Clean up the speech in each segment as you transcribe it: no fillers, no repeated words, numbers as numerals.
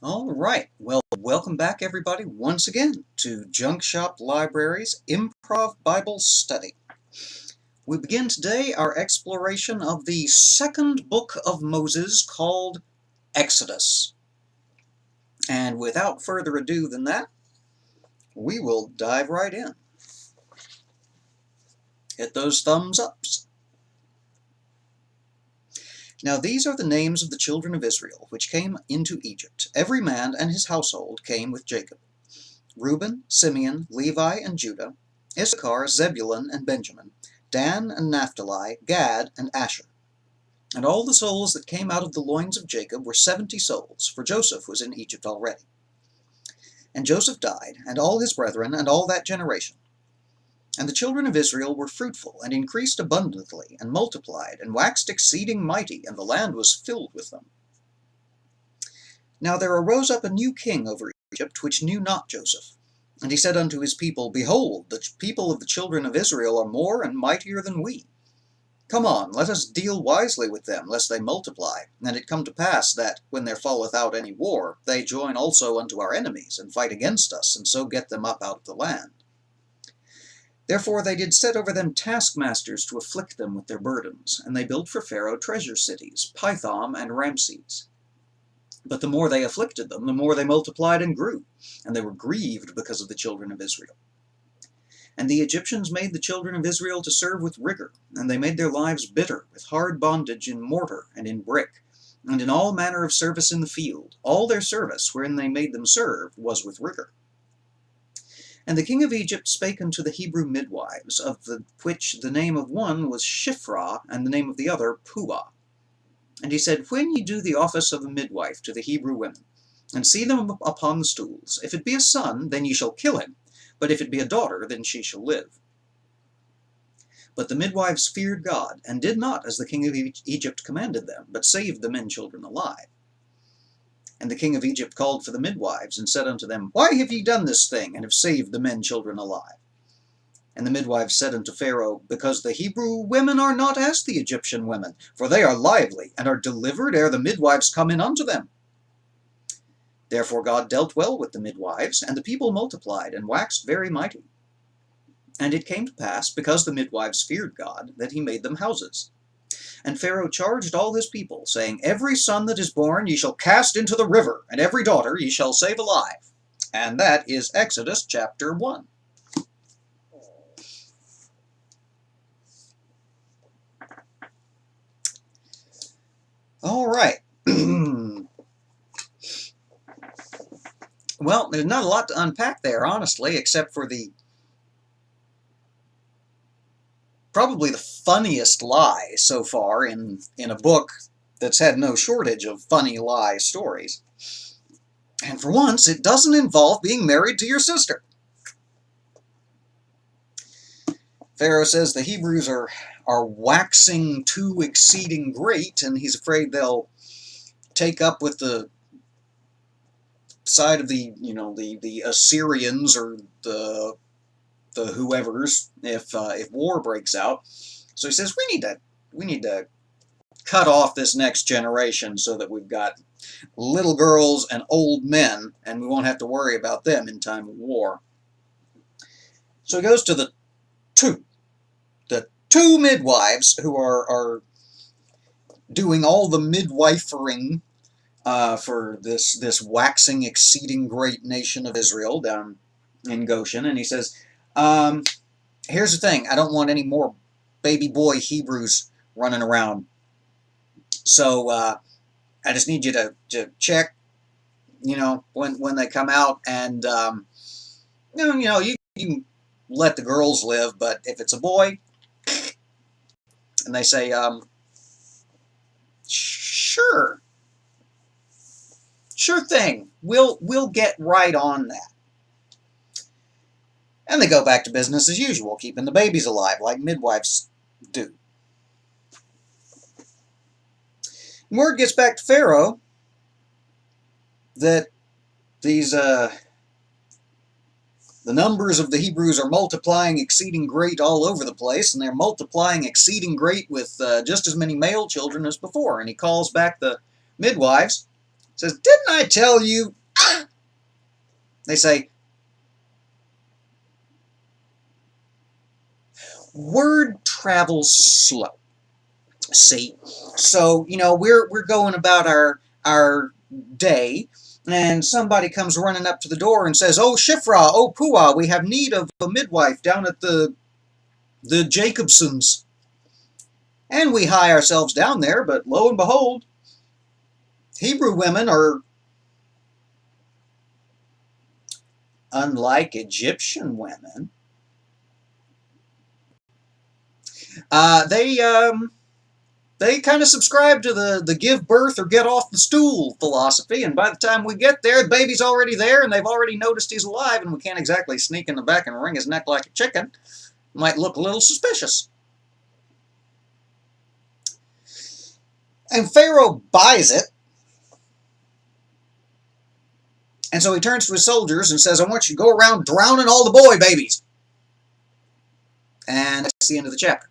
All right. Well, welcome back, everybody, once again to Junk Shop Library's Improv Bible Study. We begin today our exploration of the second book of Moses called Exodus. And without further ado than that, we will dive right in. Hit those thumbs ups. Now these are the names of the children of Israel, which came into Egypt. Every man and his household came with Jacob. Reuben, Simeon, Levi, and Judah, Issachar, Zebulun, and Benjamin, Dan and Naphtali, Gad, and Asher. And all the souls that came out of the loins of Jacob were 70 souls, for Joseph was in Egypt already. And Joseph died, and all his brethren, and all that generation. And the children of Israel were fruitful, and increased abundantly, and multiplied, and waxed exceeding mighty, and the land was filled with them. Now there arose up a new king over Egypt, which knew not Joseph. And he said unto his people, Behold, the people of the children of Israel are more and mightier than we. Come on, let us deal wisely with them, lest they multiply. And it come to pass that, when there falleth out any war, they join also unto our enemies, and fight against us, and so get them up out of the land. Therefore they did set over them taskmasters to afflict them with their burdens, and they built for Pharaoh treasure cities, Pithom and Ramses. But the more they afflicted them, the more they multiplied and grew, and they were grieved because of the children of Israel. And the Egyptians made the children of Israel to serve with rigor, and they made their lives bitter with hard bondage in mortar and in brick, and in all manner of service in the field. All their service, wherein they made them serve, was with rigor. And the king of Egypt spake unto the Hebrew midwives, of the which the name of one was Ziphrah, and the name of the other Puah. And he said, When ye do the office of a midwife to the Hebrew women, and see them upon the stools, if it be a son, then ye shall kill him, but if it be a daughter, then she shall live. But the midwives feared God, and did not as the king of Egypt commanded them, but saved the men children alive. And the king of Egypt called for the midwives, and said unto them, Why have ye done this thing, and have saved the men children alive? And the midwives said unto Pharaoh, Because the Hebrew women are not as the Egyptian women, for they are lively, and are delivered ere the midwives come in unto them. Therefore God dealt well with the midwives, and the people multiplied, and waxed very mighty. And it came to pass, because the midwives feared God, that he made them houses. And Pharaoh charged all his people, saying, Every son that is born ye shall cast into the river, and every daughter ye shall save alive. And that is Exodus chapter 1. All right. Well, there's not a lot to unpack there, honestly, except for probably the funniest lie so far in a book that's had no shortage of funny lie stories. And for once, it doesn't involve being married to your sister. Pharaoh says the Hebrews are waxing too exceeding great, and he's afraid they'll take up with the side of the Assyrians or the whoever's if war breaks out. So he says we need to cut off this next generation so that we've got little girls and old men, and we won't have to worry about them in time of war. So he goes to the two midwives who are doing all the midwifering for this waxing exceeding great nation of Israel down in Goshen, and he says, here's the thing, I don't want any more baby boy Hebrews running around, so I just need you to check, when they come out, and you can let the girls live, but if it's a boy, and they say, sure thing, we'll get right on that. And they go back to business as usual, keeping the babies alive like midwives do. And word gets back to Pharaoh that these the numbers of the Hebrews are multiplying exceeding great all over the place, and they're multiplying exceeding great with just as many male children as before. And he calls back the midwives, Says, didn't I tell you? They say, word travels slow. See, so we're going about our day, and somebody comes running up to the door and says, "Oh, Ziphrah, oh Puah, we have need of a midwife down at the Jacobsons." And we hie ourselves down there, but lo and behold, Hebrew women are unlike Egyptian women. They kind of subscribe to the give birth or get off the stool philosophy, and by the time we get there, the baby's already there, and they've already noticed he's alive, and we can't exactly sneak in the back and wring his neck like a chicken. Might look a little suspicious. And Pharaoh buys it, and so he turns to his soldiers and says, I want you to go around drowning all the boy babies. And that's the end of the chapter.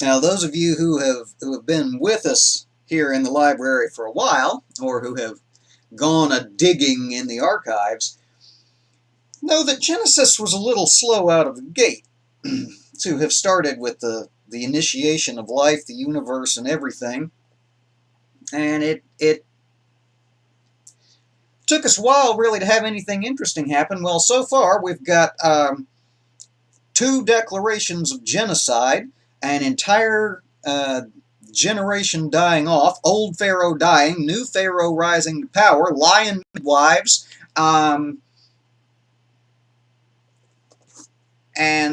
Now, those of you who have been with us here in the library for a while, or who have gone a-digging in the archives, know that Genesis was a little slow out of the gate to have started with the initiation of life, the universe, and everything. And it took us a while, really, to have anything interesting happen. Well, so far, we've got 2 declarations of genocide, an entire generation dying off, old Pharaoh dying, new Pharaoh rising to power, lion midwives, and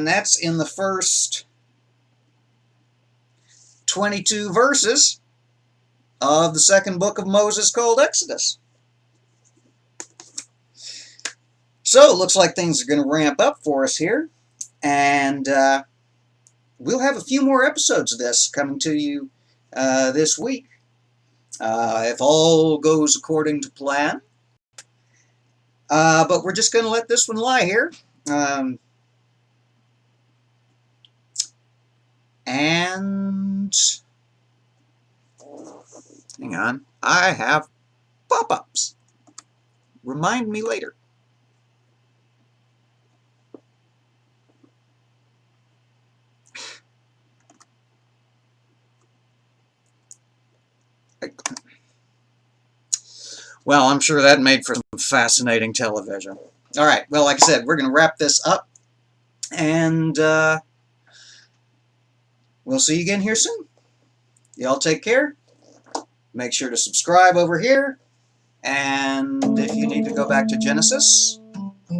that's in the first 22 verses of the second book of Moses called Exodus. So it looks like things are going to ramp up for us here, and we'll have a few more episodes of this coming to you this week, if all goes according to plan. But we're just going to let this one lie here. And hang on, I have pop-ups. Remind me later. Well, I'm sure that made for some fascinating television. All right, well, like I said, we're going to wrap this up, and we'll see you again here soon. Y'all take care. Make sure to subscribe over here, and if you need to go back to Genesis, I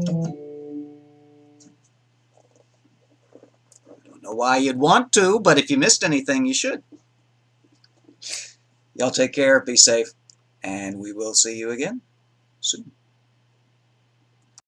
don't know why you'd want to, but if you missed anything, you should. Y'all take care, be safe, and we will see you again soon.